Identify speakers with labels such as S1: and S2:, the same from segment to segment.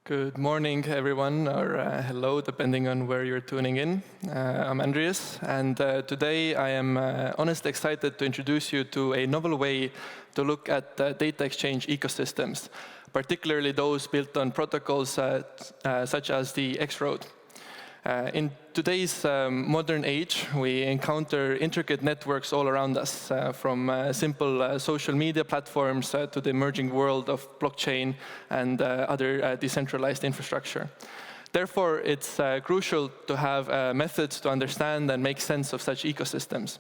S1: Good morning, everyone, or hello, depending on where you're tuning in. I'm Andrius, and today I am honestly excited to introduce you to a novel way to look at data exchange ecosystems, particularly those built on protocols such as the X-Road. In today's modern age, we encounter intricate networks all around us, from simple social media platforms to the emerging world of blockchain and other decentralized infrastructure. Therefore, it's crucial to have methods to understand and make sense of such ecosystems.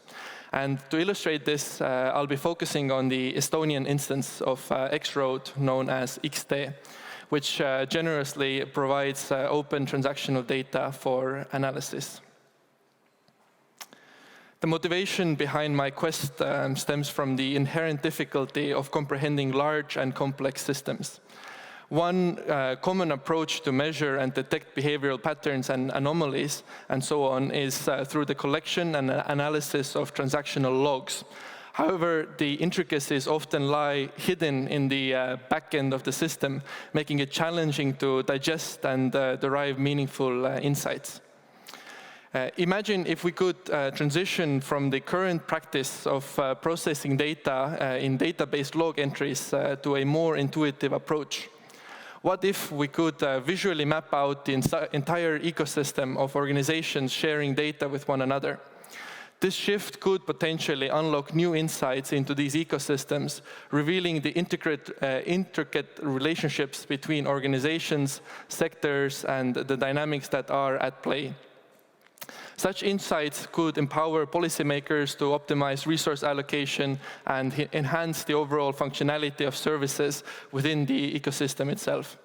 S1: And to illustrate this, I'll be focusing on the Estonian instance of X-Road, known as XT, which generously provides open transactional data for analysis. The motivation behind my quest stems from the inherent difficulty of comprehending large and complex systems. One common approach to measure and detect behavioral patterns and anomalies and so on is through the collection and analysis of transactional logs. However, the intricacies often lie hidden in the back end of the system, making it challenging to digest and derive meaningful insights. Imagine if we could transition from the current practice of processing data in database log entries to a more intuitive approach. What if we could visually map out the entire ecosystem of organizations sharing data with one another? This shift could potentially unlock new insights into these ecosystems, revealing the intricate relationships between organizations, sectors, and the dynamics that are at play. Such insights could empower policymakers to optimize resource allocation and enhance the overall functionality of services within the ecosystem itself.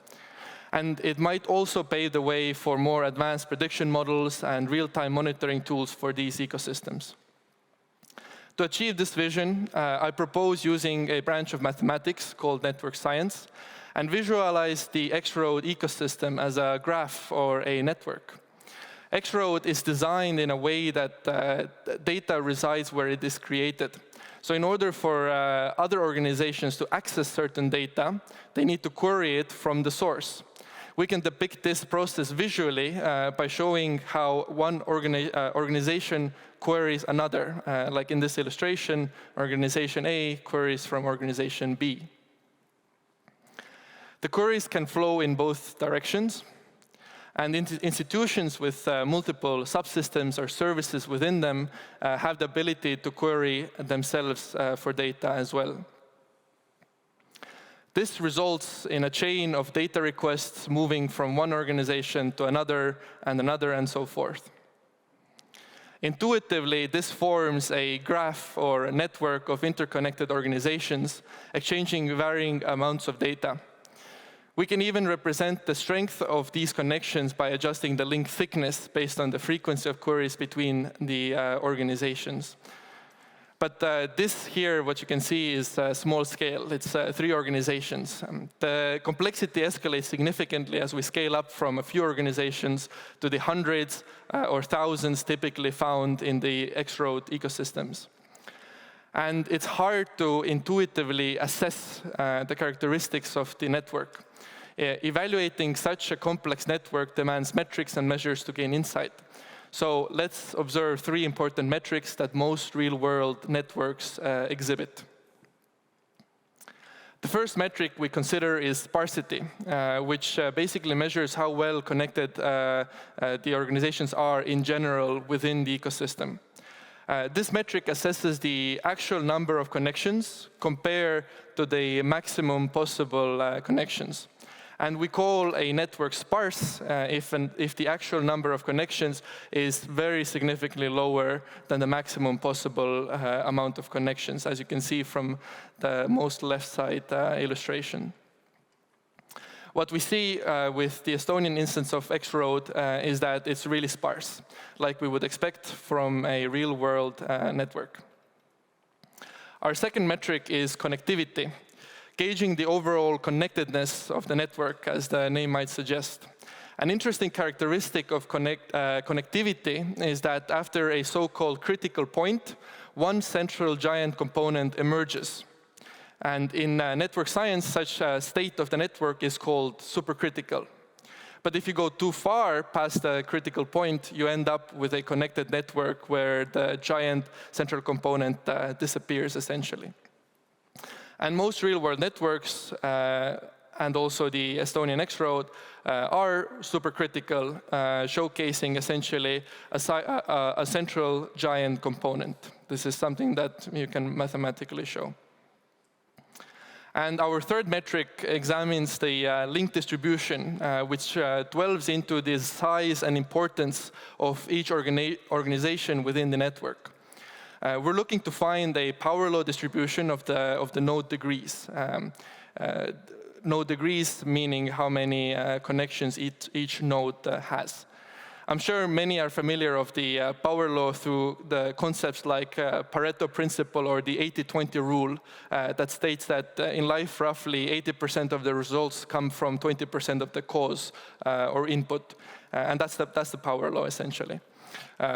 S1: And it might also pave the way for more advanced prediction models and real-time monitoring tools for these ecosystems. To achieve this vision, I propose using a branch of mathematics called network science and visualize the X-Road ecosystem as a graph or a network. X-Road is designed in a way that data resides where it is created. So in order for other organizations to access certain data, they need to query it from the source. We can depict this process visually by showing how one organization queries another. Like in this illustration, organization A queries from organization B. The queries can flow in both directions. And institutions with multiple subsystems or services within them have the ability to query themselves for data as well. This results in a chain of data requests moving from one organization to another, and so forth. Intuitively, this forms a graph or a network of interconnected organizations exchanging varying amounts of data. We can even represent the strength of these connections by adjusting the link thickness based on the frequency of queries between the organizations. But this here, what you can see, is small scale. It's 3 organizations. The complexity escalates significantly as we scale up from a few organizations to the hundreds or thousands typically found in the X-Road ecosystems. And it's hard to intuitively assess the characteristics of the network. Evaluating such a complex network demands metrics and measures to gain insight. So let's observe 3 important metrics that most real-world networks exhibit. The first metric we consider is sparsity, which basically measures how well connected the organizations are in general within the ecosystem. This metric assesses the actual number of connections compared to the maximum possible connections. And we call a network sparse if the actual number of connections is very significantly lower than the maximum possible amount of connections, as you can see from the most left side illustration. What we see with the Estonian instance of X-Road is that it's really sparse, like we would expect from a real-world network. Our second metric is connectivity, gauging the overall connectedness of the network, as the name might suggest. An interesting characteristic of connectivity is that after a so-called critical point, one central giant component emerges. And in network science, such a state of the network is called supercritical. But if you go too far past the critical point, you end up with a connected network where the giant central component disappears, essentially. And most real-world networks, and also the Estonian X-Road, are supercritical, showcasing essentially a central giant component. This is something that you can mathematically show. And our third metric examines the link distribution, which delves into the size and importance of each organization within the network. We're looking to find a power law distribution of the node degrees. Node degrees meaning how many connections each node has. I'm sure many are familiar of the power law through the concepts like Pareto principle or the 80-20 rule that states that in life, roughly 80% of the results come from 20% of the cause or input. And that's the power law, essentially.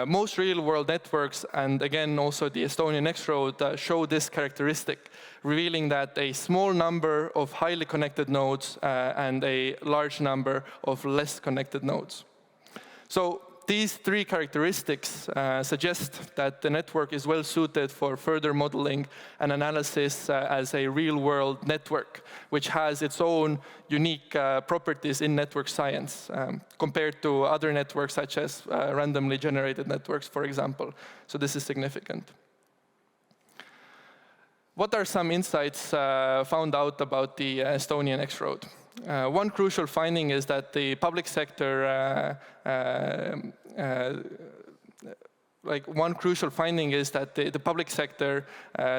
S1: Most real-world networks, and again, also the Estonian X-Road, show this characteristic, revealing that a small number of highly connected nodes and a large number of less connected nodes. So these three characteristics suggest that the network is well suited for further modeling and analysis as a real-world network, which has its own unique properties in network science compared to other networks such as randomly generated networks, for example. So this is significant. What are some insights found out about the Estonian X-Road? One crucial finding is that the public sector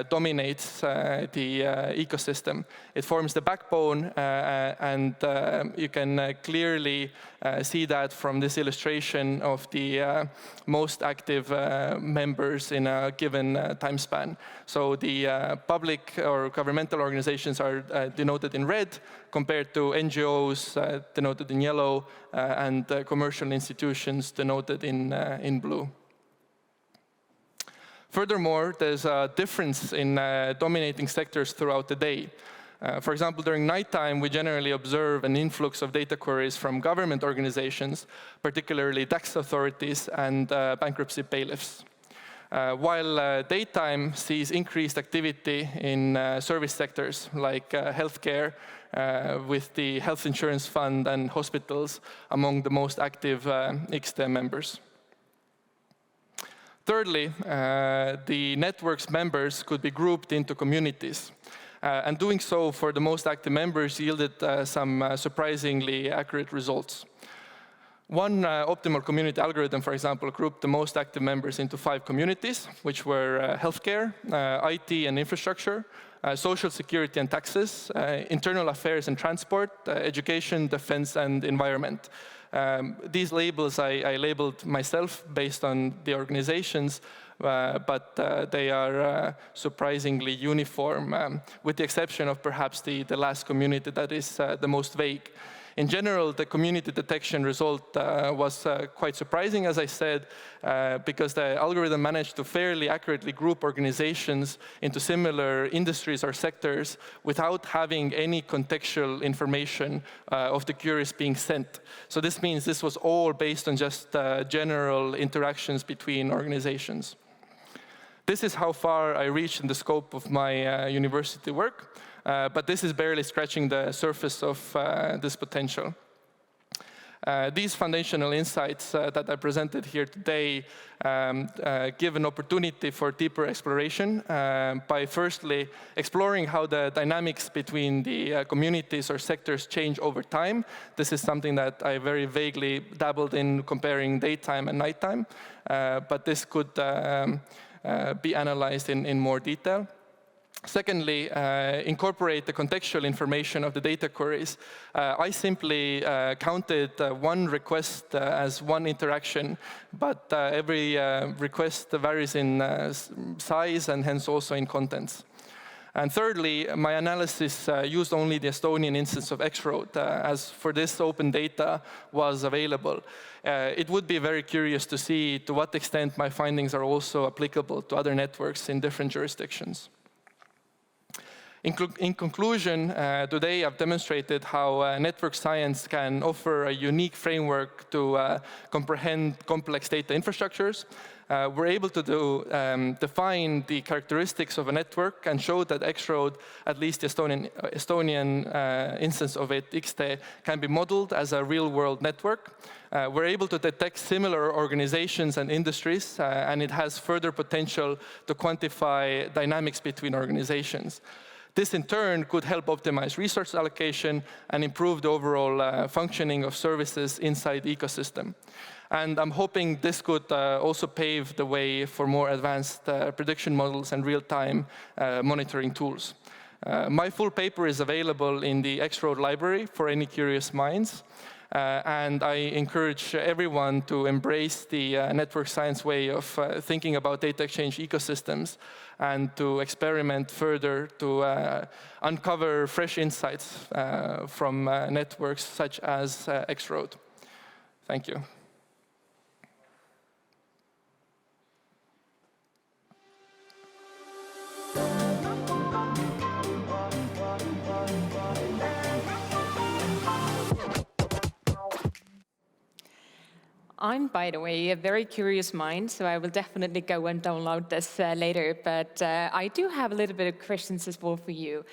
S1: dominates the ecosystem. It forms the backbone, and you can clearly see that from this illustration of the most active members in a given time span. So the public or governmental organizations are denoted in red, compared to NGOs denoted in yellow, and commercial institutions denoted in blue. Furthermore, there's a difference in dominating sectors throughout the day. For example, during nighttime, we generally observe an influx of data queries from government organizations, particularly tax authorities and bankruptcy bailiffs. While daytime sees increased activity in service sectors like healthcare, with the health insurance fund and hospitals among the most active ICSTE members. Thirdly, the network's members could be grouped into communities. And doing so for the most active members yielded some surprisingly accurate results. One optimal community algorithm, for example, grouped the most active members into 5 communities, which were healthcare, IT and infrastructure, social security and taxes, internal affairs and transport, education, defense, and environment. These labels I labeled myself based on the organizations, but they are surprisingly uniform, with the exception of perhaps the last community that is the most vague. In general, the community detection result was quite surprising, as I said, because the algorithm managed to fairly accurately group organizations into similar industries or sectors without having any contextual information of the queries being sent. So this means this was all based on just general interactions between organizations. This is how far I reached in the scope of my university work. But this is barely scratching the surface of this potential. These foundational insights that I presented here today give an opportunity for deeper exploration by firstly exploring how the dynamics between the communities or sectors change over time. This is something that I very vaguely dabbled in comparing daytime and nighttime, but this could be analyzed in more detail. Secondly, incorporate the contextual information of the data queries. I simply counted one request as one interaction, but every request varies in size and hence also in contents. And thirdly, my analysis used only the Estonian instance of X-Road, as for this open data was available. It would be very curious to see to what extent my findings are also applicable to other networks in different jurisdictions. In conclusion, today I've demonstrated how network science can offer a unique framework to comprehend complex data infrastructures. We're able to define the characteristics of a network and show that X-Road, at least the Estonian instance of it, XT, can be modeled as a real-world network. We're able to detect similar organizations and industries, and it has further potential to quantify dynamics between organizations. This, in turn, could help optimize resource allocation and improve the overall functioning of services inside the ecosystem. And I'm hoping this could also pave the way for more advanced prediction models and real-time monitoring tools. My full paper is available in the X-Road library for any curious minds. And I encourage everyone to embrace the network science way of thinking about data exchange ecosystems and to experiment further to uncover fresh insights from networks such as X-Road. Thank you.
S2: I'm, by the way, a very curious mind, so I will definitely go and download this later. But I do have a little bit of questions as well for you.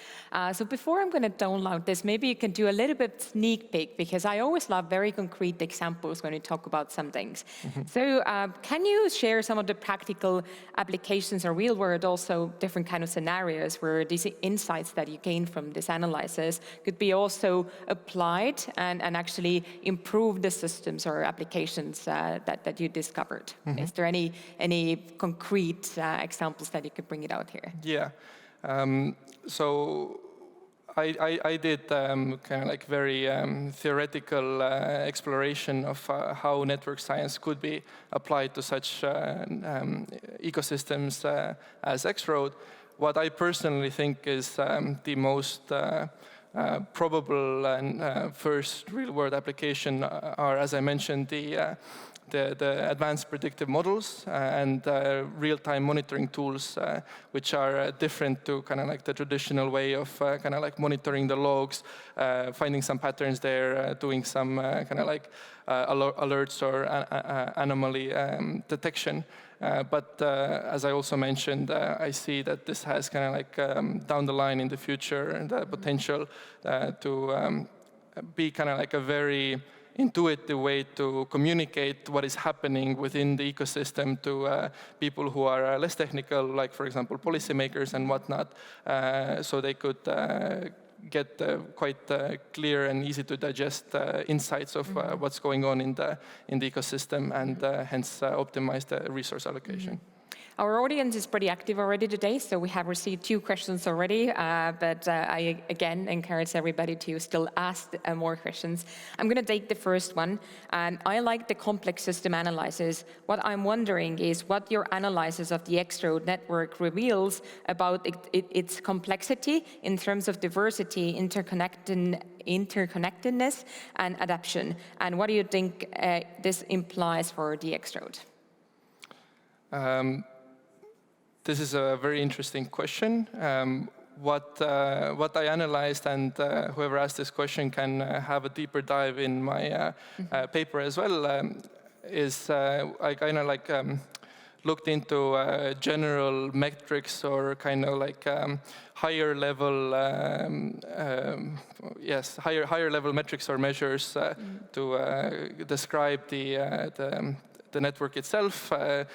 S2: So before I'm going to download this, maybe you can do a little bit sneak peek, because I always love very concrete examples when we talk about some things. So can you share some of the practical applications or real world, also different kind of scenarios where these insights that you gain from this analysis could be also applied and actually improve the systems or applications that you discovered? Is there any concrete examples that you could bring it out here?
S1: Yeah. So I did kind of like very theoretical exploration of how network science could be applied to such ecosystems as X-Road. What I personally think is the most probable and first real-world application are, as I mentioned, the advanced predictive models and real-time monitoring tools, which are different to kind of like the traditional way of kind of like monitoring the logs, finding some patterns there, doing some kind of like alerts or anomaly detection. But as I also mentioned, I see that this has kind of like down the line in the future the potential to be kind of like a very intuitive way to communicate what is happening within the ecosystem to people who are less technical, like, for example, policymakers and whatnot, so they could get quite clear and easy to digest insights of what's going on in the ecosystem and hence optimize the resource allocation.
S2: Our audience is pretty active already today, so we have received 2 questions already, but I again encourage everybody to still ask more questions. I'm going to take the first one. I like the complex system analysis. What I'm wondering is what your analysis of the X-Road network reveals about its complexity in terms of diversity, interconnectedness, and adaptation. And what do you think this implies for the X-Road?
S1: This is a very interesting question. What I analyzed, and whoever asked this question can have a deeper dive in my paper as well, is I kind of like looked into general metrics or kind of like higher level higher level metrics or measures to describe the network itself. I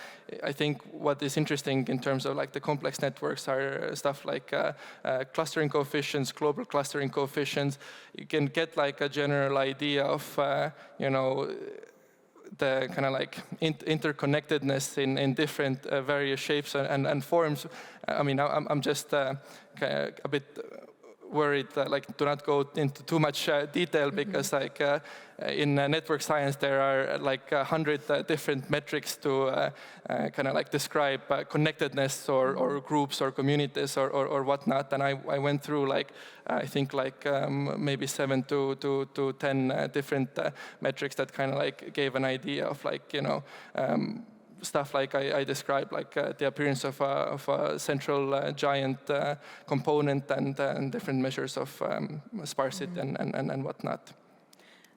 S1: think what is interesting in terms of like the complex networks are stuff like clustering coefficients, global clustering coefficients. You can get like a general idea of you know, the kind of like interconnectedness in different various shapes and forms. I mean, I'm just a bit worried that like do not go into too much detail, because like in network science there are like 100 different metrics to kind of like describe connectedness or groups or communities or whatnot. And I went through like I think like maybe 7 to 10 different metrics that kind of like gave an idea of like, you know, stuff like I described, like the appearance of a central giant component and different measures of sparsity and whatnot.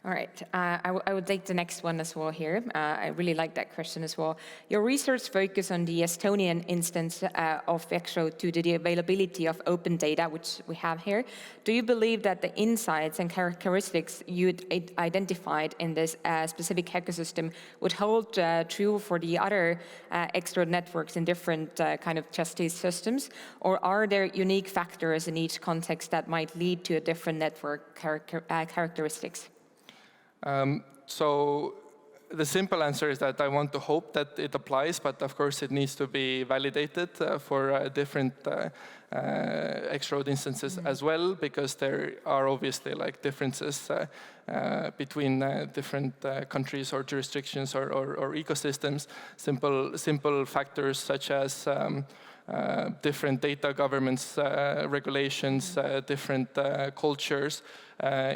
S2: All right, I will take the next one as well here. I really like that question as well. Your research focus on the Estonian instance of X-Road due to the availability of open data, which we have here. Do you believe that the insights and characteristics you identified in this specific ecosystem would hold true for the other X-Road networks in different kind of justice systems? Or are there unique factors in each context that might lead to a different network characteristics?
S1: So the simple answer is that I want to hope that it applies, but of course it needs to be validated for different X-Road instances as well, because there are obviously like differences between different countries or jurisdictions or ecosystems. Simple factors such as different data governance regulations, different cultures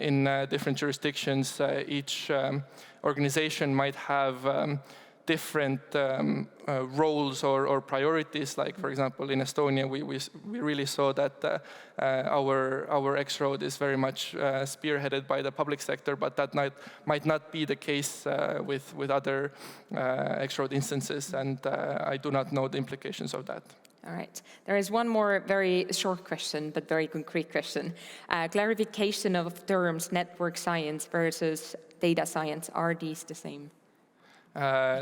S1: in different jurisdictions. Each organization might have different roles or priorities. Like, for example, in Estonia, we really saw that our X-Road is very much spearheaded by the public sector, but that might not be the case with other X-Road instances, and I do not know the implications of that.
S2: All right. There is one more very short question, but very concrete question. Clarification of terms network science versus data science. Are these the same?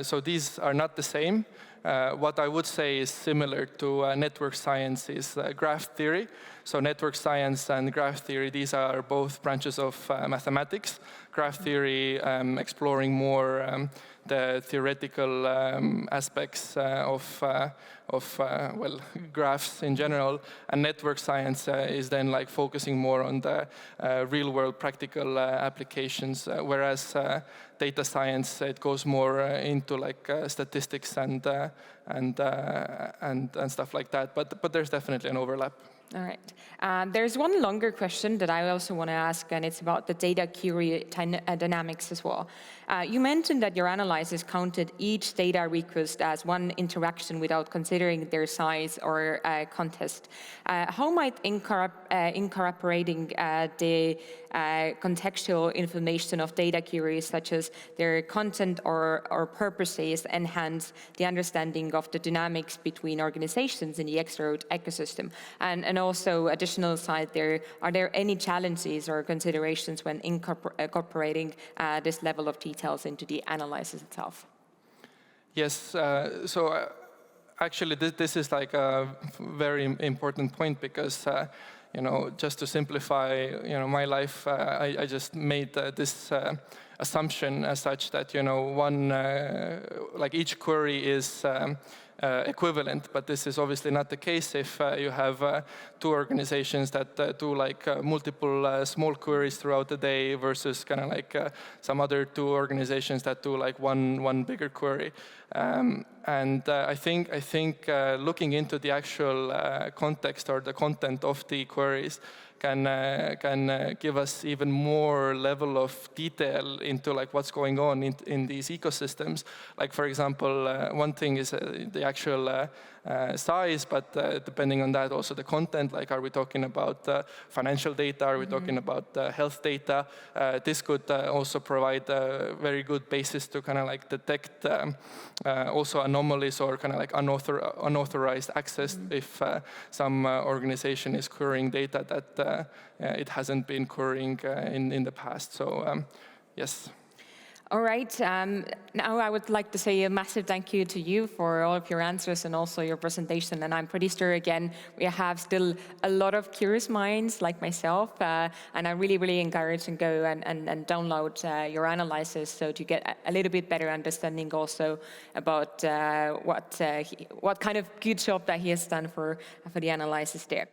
S1: So these are not the same. What I would say is similar to network science is graph theory. So network science and graph theory, these are both branches of mathematics. Graph theory exploring more the theoretical aspects of graphs in general, and network science is then like focusing more on the real-world practical applications, whereas data science, it goes more into like statistics and stuff like that. But there's definitely an overlap.
S2: All right. There's one longer question that I also want to ask, and it's about the data query dynamics as well. You mentioned that your analysis counted each data request as one interaction without considering their size or context. How might incorporating the contextual information of data queries, such as their content or purposes, enhance the understanding of the dynamics between organizations in the X-Road ecosystem? And also, additional side there, are there any challenges or considerations when incorporating this level of details into the analysis itself?
S1: Yes, actually this is like a very important point, because just to simplify my life, I just made this assumption as such that one like each query is equivalent, but this is obviously not the case if you have two organizations that do like multiple small queries throughout the day versus kind of like some other two organizations that do like one bigger query. And I think looking into the actual context or the content of the queries can give us even more level of detail into like what's going on in these ecosystems. Like, for example, one thing is the actual size, but depending on that, also the content. Like, are we talking about financial data? Are we talking about health data? This could also provide a very good basis to kind of like detect also anomalies or kind of like unauthorized access if some organization is querying data that it hasn't been querying in the past. So yes.
S2: All right. Now I would like to say a massive thank you to you for all of your answers and also your presentation. And I'm pretty sure, again, we have still a lot of curious minds like myself. And I really encourage and go and download your analysis, so to get a little bit better understanding also about what kind of good job that he has done for the analysis there.